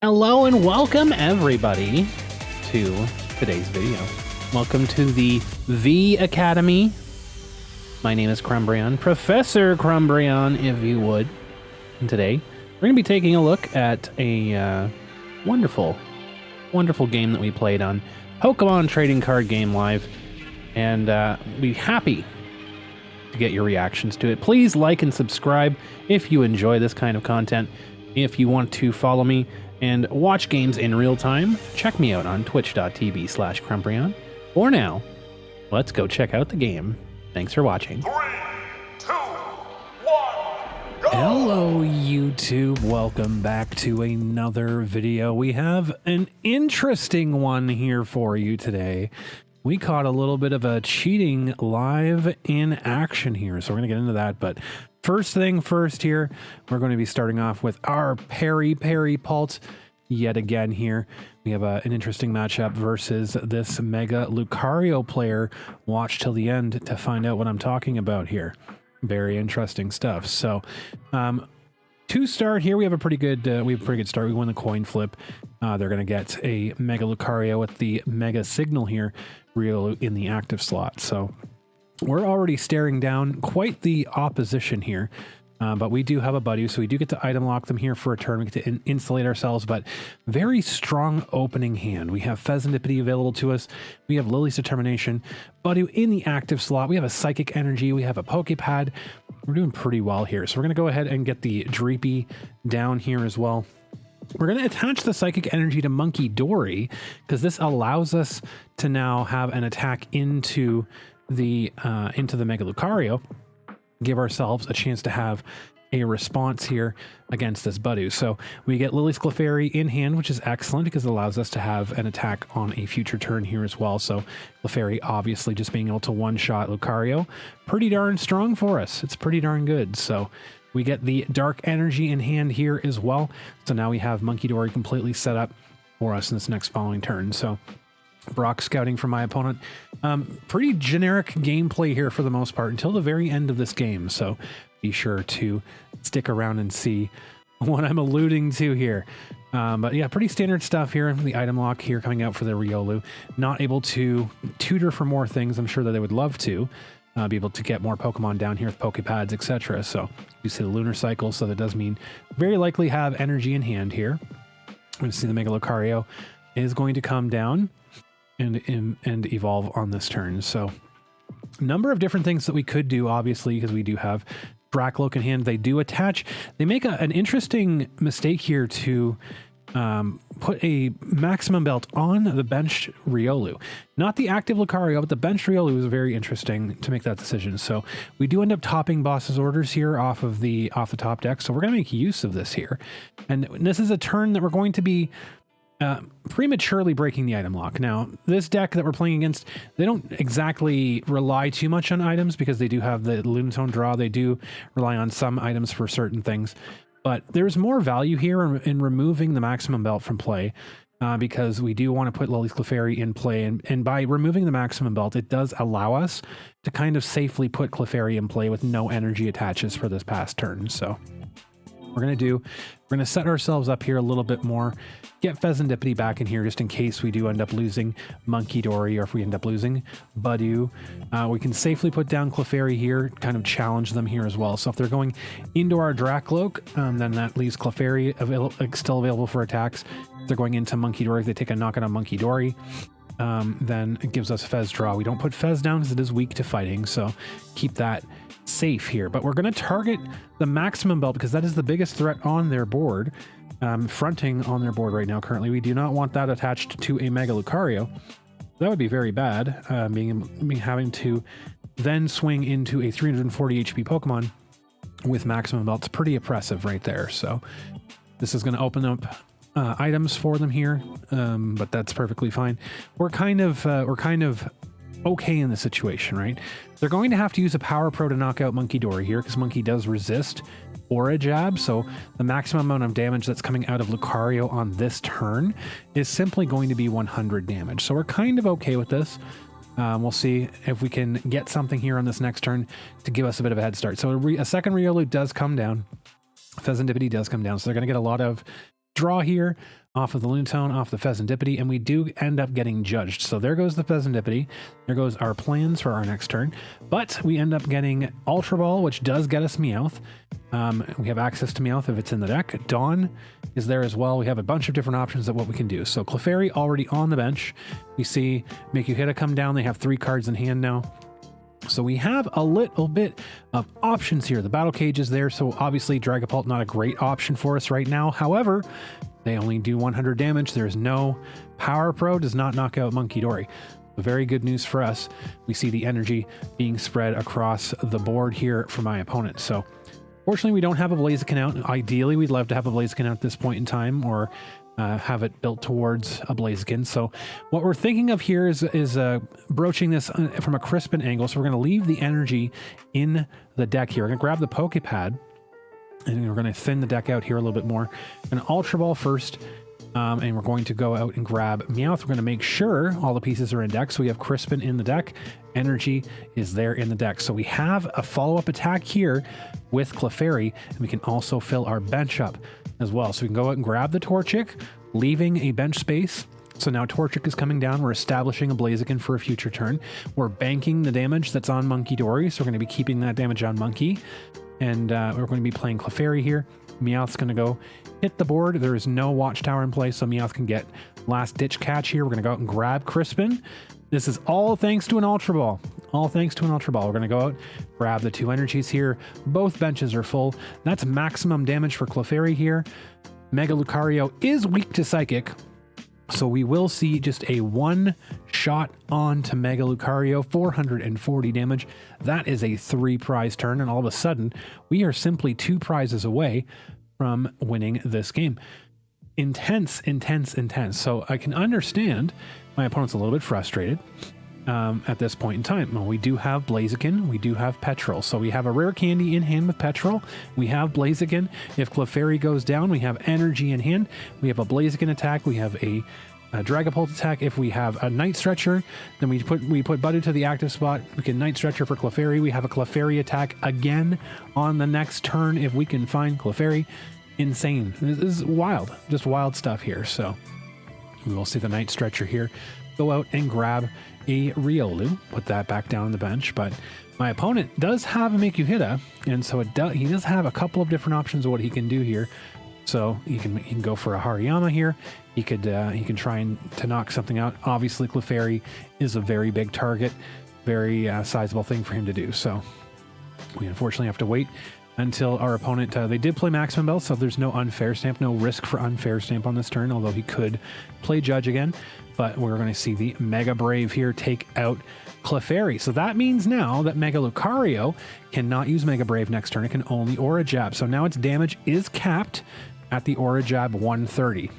Hello and welcome everybody to today's video. Welcome to the Vee Academy. My name is Crumbrion, Professor Crumbrion, if you would. And today we're going to be taking a look at a wonderful game that we played on Pokemon Trading Card Game Live, and be happy to get your reactions to it. Please like and subscribe if you enjoy this kind of content. If you want to follow me and watch games in real time, check me out on twitch.tv/Crumbrion. For now, let's go check out the game. Thanks for watching. 3, 2, 1, go! Hello YouTube, welcome back to another video. We have an interesting one here for you today. We caught a little bit of a cheating live in action here, so we're going to get into that. But first thing first here, we're going to be starting off with our Peri Pult yet again here. We have an interesting matchup versus this Mega Lucario player. Watch till the end to find out what I'm talking about here. Very interesting stuff. So, to start here, we have a pretty good start. We won the coin flip. They're going to get a Mega Lucario with the Mega Signal here, real in the active slot. So we're already staring down quite the opposition here. But we do have a buddy, so we do get to item lock them here for a turn. We get to insulate ourselves, but very strong opening hand. We have Pheasantipity available to us. We have Lily's Determination, Buddy in the active slot. We have a Psychic Energy. We have a Pokepad. We're doing pretty well here. So we're going to go ahead and get the Dreepy down here as well. We're going to attach the Psychic Energy to Monkey Dory, because this allows us to now have an attack into the Mega Lucario. Give ourselves a chance to have a response here against this Budu. So we get Lily's Clefairy in hand, which is excellent because it allows us to have an attack on a future turn here as well. So Clefairy obviously just being able to one-shot Lucario, pretty darn strong for us. It's pretty darn good. So we get the Dark Energy in hand here as well. So now we have Monkey Dory completely set up for us in this next following turn. So Brock scouting for my opponent. Pretty generic gameplay here for the most part until the very end of this game. So be sure to stick around and see what I'm alluding to here. But yeah, pretty standard stuff here. The item lock here coming out for the Riolu. Not able to tutor for more things. I'm sure that they would love to be able to get more Pokemon down here with Pokepads, etc. So you see the Lunar Cycle. So that does mean very likely have energy in hand here. I'm going to see the Mega Lucario is going to come down and evolve on this turn. So number of different things that we could do, obviously, because we do have Dracloak in hand. They do attach. They make an interesting mistake here to put a maximum belt on the benched Riolu. Not the active Lucario, but the benched Riolu was very interesting to make that decision. So we do end up topping boss's orders here off the top deck. So we're going to make use of this here. And this is a turn that we're going to be prematurely breaking the item lock. Now, this deck that we're playing against, they don't exactly rely too much on items because they do have the Lunatone draw. They do rely on some items for certain things. But there's more value here in removing the maximum belt from play because we do want to put Lily's Clefairy in play. And by removing the maximum belt, it does allow us to kind of safely put Clefairy in play with no energy attaches for this past turn. So we're going to set ourselves up here a little bit more, get Pheasantipity back in here just in case we do end up losing Monkey Dory or if we end up losing Budu. We can safely put down Clefairy here, kind of challenge them here as well. So if they're going into our Dracloak, then that leaves Clefairy still available for attacks. If they're going into Monkey Dory, if they take a knockout on Monkey Dory, then it gives us Fez draw. We don't put Fez down because it is weak to fighting, so keep that safe here. But we're going to target the maximum belt because that is the biggest threat on their board, fronting on their board right now currently. We do not want that attached to a Mega Lucario. That would be very bad, having to then swing into a 340 HP Pokemon with maximum belt's pretty oppressive right there. So this is going to open up items for them here, but that's perfectly fine. We're kind of okay in the situation, right? They're going to have to use a Power Pro to knock out Monkey Dory here because Monkey does resist Aura Jab, so the maximum amount of damage that's coming out of Lucario on this turn is simply going to be 100 damage. So we're kind of okay with this. We'll see if we can get something here on this next turn to give us a bit of a head start. So a second Riolu does come down. Pheasantipity does come down, so they're going to get a lot of draw here, off of the Lunatone, off the Pheasantipity, and we do end up getting judged. So there goes the Pheasantipity. There goes our plans for our next turn. But we end up getting Ultra Ball, which does get us Meowth. We have access to Meowth if it's in the deck. Dawn is there as well. We have a bunch of different options of what we can do. So Clefairy already on the bench. We see Make You Hit come down. They have 3 cards in hand now. So we have a little bit of options here. The Battle Cage is there, so obviously Dragapult not a great option for us right now. However, they only do 100 damage. There's no Power Pro, does not knock out Monkey Dory. Very good news for us. We see the energy being spread across the board here for my opponent. So fortunately, we don't have a Blaziken out. Ideally, we'd love to have a Blaziken out at this point in time, or have it built towards a Blaziken. So what we're thinking of here is broaching this from a Crispin angle. So we're going to leave the energy in the deck here. We're going to grab the Pokepad, and we're going to thin the deck out here a little bit more. We're going to Ultra Ball first, and we're going to go out and grab Meowth. We're going to make sure all the pieces are in deck. So we have Crispin in the deck. Energy is there in the deck. So we have a follow-up attack here with Clefairy, and we can also fill our bench up as well. So we can go out and grab the Torchic, leaving a bench space. So now Torchic is coming down. We're establishing a Blaziken for a future turn. We're banking the damage that's on Monkey Dory. So we're going to be keeping that damage on Monkey. And we're going to be playing Clefairy here. Meowth's going to go hit the board. There is no Watchtower in place, so Meowth can get last ditch catch here. We're going to go out and grab Crispin. This is all thanks to an Ultra Ball. All thanks to an Ultra Ball. We're going to go out, grab the 2 energies here. Both benches are full. That's maximum damage for Clefairy here. Mega Lucario is weak to Psychic, so we will see just a 1 shot on to Mega Lucario, 440 damage. That is a 3 prize turn, and all of a sudden, we are simply 2 prizes away from winning this game. Intense, intense, intense. So I can understand my opponent's a little bit frustrated at this point in time. Well, we do have Blaziken, we do have Petrol. So we have a rare candy in hand with Petrol. We have Blaziken. If Clefairy goes down, we have energy in hand. We have a Blaziken attack. We have a Dragapult attack. If we have a Night Stretcher, then we put Budu to the active spot. We can Night Stretcher for Clefairy. We have a Clefairy attack again on the next turn if we can find Clefairy. Insane. This is wild. Just wild stuff here. So we will see the Night Stretcher here. Go out and grab a Riolu. Put that back down on the bench. But my opponent does have a Make You Hit, and so he does have a couple of different options of what he can do here. So he can go for a Hariyama here. He can try to knock something out. Obviously, Clefairy is a very big target, very sizable thing for him to do. So we unfortunately have to wait until our opponent, they did play Maximum Bell, so there's no unfair stamp, no risk for unfair stamp on this turn, although he could play Judge again. But we're going to see the Mega Brave here take out Clefairy. So that means now that Mega Lucario cannot use Mega Brave next turn. It can only Aura Jab. So now its damage is capped at the Aura Jab 130.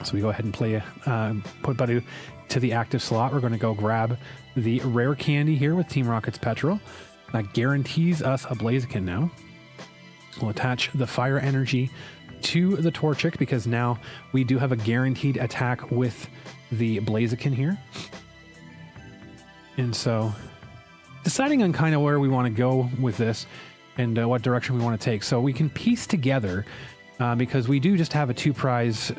So we go ahead and play, put Budu to the active slot. We're going to go grab the rare candy here with Team Rocket's Petrol. That guarantees us a Blaziken now. We'll attach the Fire Energy to the Torchic because now we do have a guaranteed attack with the Blaziken here. And so deciding on kind of where we want to go with this and what direction we want to take. So we can piece together because we do just have a 2 prize,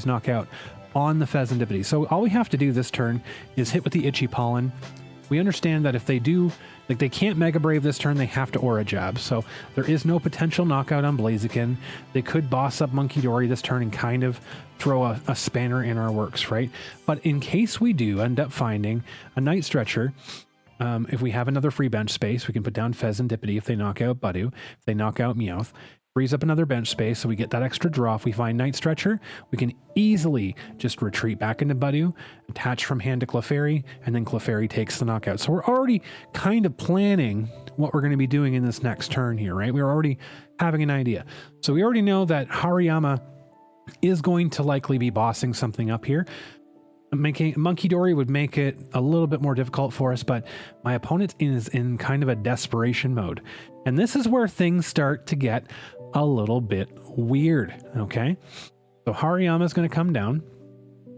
knockout on the Pheasantipity. So all we have to do this turn is hit with the Itchy Pollen. We understand that if they do, like they can't Mega Brave this turn, they have to Aura Jab. So there is no potential knockout on Blaziken. They could boss up Monkey Dory this turn and kind of throw a spanner in our works, right? But in case we do end up finding a Night Stretcher, if we have another free bench space, we can put down Pheasantipity if they knock out Budu, if they knock out Meowth. Frees up another bench space, so we get that extra draw. If we find Night Stretcher, we can easily just retreat back into Budu, attach from hand to Clefairy, and then Clefairy takes the knockout. So we're already kind of planning what we're going to be doing in this next turn here, right? We're already having an idea. So we already know that Hariyama is going to likely be bossing something up here. Making Monkey Dory would make it a little bit more difficult for us, but my opponent is in kind of a desperation mode. And this is where things start to get a little bit weird, okay? So Hariyama is going to come down.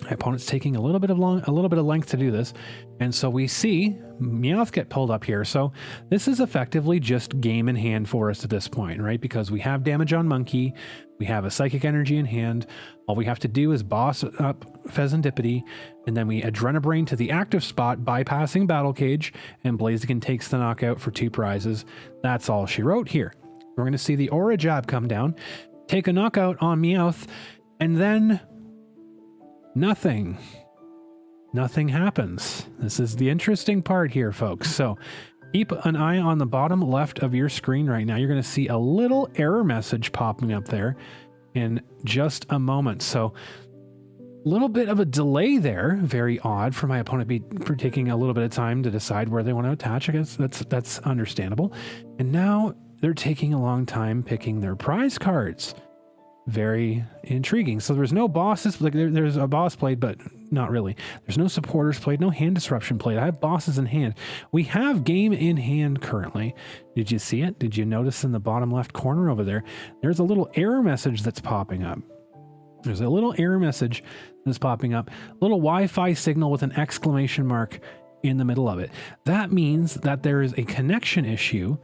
My opponent's taking a little bit of length to do this. And so we see Meowth get pulled up here. So this is effectively just game in hand for us at this point, right? Because we have damage on Monkey. We have a Psychic Energy in hand. All we have to do is boss up Pheasantipity, and then we Adrenabrain to the active spot, bypassing Battle Cage, and Blaziken takes the knockout for 2 prizes. That's all she wrote here. We're going to see the Aura Jab come down, take a knockout on Meowth, and then nothing happens. This is the interesting part here, folks. So keep an eye on the bottom left of your screen right now. You're going to see a little error message popping up there in just a moment. So a little bit of a delay there. Very odd for my opponent for taking a little bit of time to decide where they want to attach. I guess that's understandable. And now they're taking a long time picking their prize cards. Very intriguing. So there's no bosses, like there's a boss played, but not really. There's no supporters played, no hand disruption played. I have bosses in hand. We have game in hand currently. Did you see it? Did you notice in the bottom left corner over there? There's a little error message that's popping up. There's a little error message that's popping up. A little Wi-Fi signal with an exclamation mark in the middle of it. That means that there is a connection issue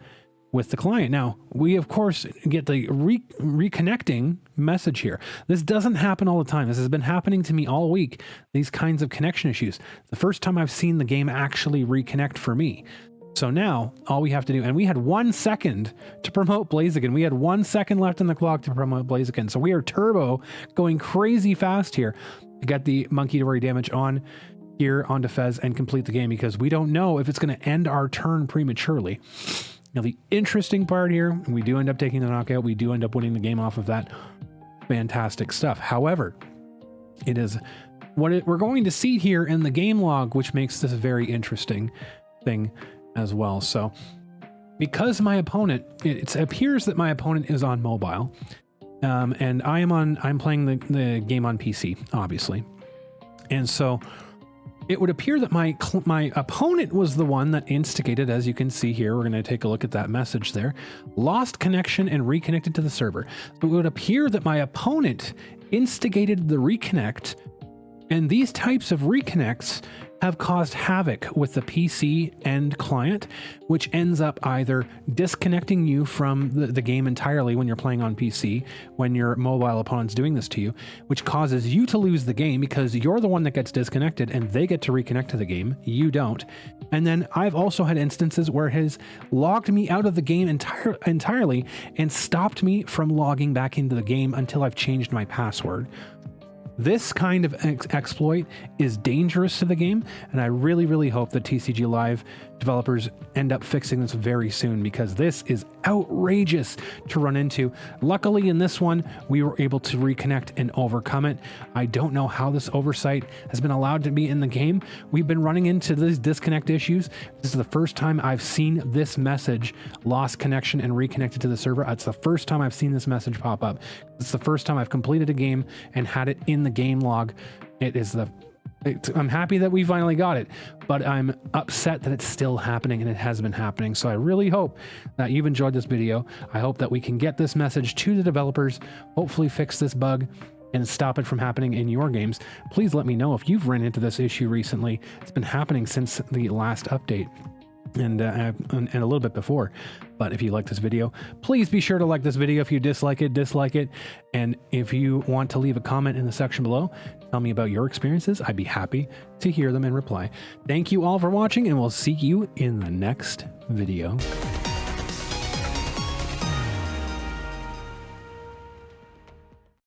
with the client. Now, we of course get the reconnecting message here. This doesn't happen all the time. This has been happening to me all week, these kinds of connection issues. The first time I've seen the game actually reconnect for me. So now all we have to do, and we had 1 second to promote Blaziken. We had 1 second left in the clock to promote Blaziken. So we are turbo going crazy fast here to get the Monkey Dory damage on here onto Fez and complete the game, because we don't know if it's going to end our turn prematurely. Now, the interesting part here, we do end up taking the knockout. We do end up winning the game off of that. Fantastic stuff. However, it is what we're going to see here in the game log, which makes this a very interesting thing as well. So because my opponent, it appears that my opponent is on mobile, and I'm playing the game on PC, obviously. And so it would appear that my opponent was the one that instigated, as you can see here. We're going to take a look at that message there. Lost connection and reconnected to the server. So it would appear that my opponent instigated the reconnect, and these types of reconnects have caused havoc with the PC and client, which ends up either disconnecting you from the game entirely when you're playing on PC, when your mobile opponent's doing this to you, which causes you to lose the game because you're the one that gets disconnected and they get to reconnect to the game. You don't. And then I've also had instances where it has logged me out of the game entirely and stopped me from logging back into the game until I've changed my password. This kind of exploit is dangerous to the game, and I really, really hope that TCG Live developers end up fixing this very soon, because this is outrageous to run into. Luckily, in this one, we were able to reconnect and overcome it. I don't know how this oversight has been allowed to be in the game. We've been running into these disconnect issues. This is the first time I've seen this message, lost connection and reconnected to the server. It's the first time I've seen this message pop up. It's the first time I've completed a game and had it in the game log. I'm happy that we finally got it, but I'm upset that it's still happening, and it has been happening. So I really hope that you've enjoyed this video. I hope that we can get this message to the developers, hopefully fix this bug and stop it from happening in your games. Please let me know if you've run into this issue recently. It's been happening since the last update. And a little bit before. But if you like this video, please be sure to like this video. If you dislike it. And if you want to leave a comment in the section below, tell me about your experiences. I'd be happy to hear them and reply. Thank you all for watching, and we'll see you in the next video.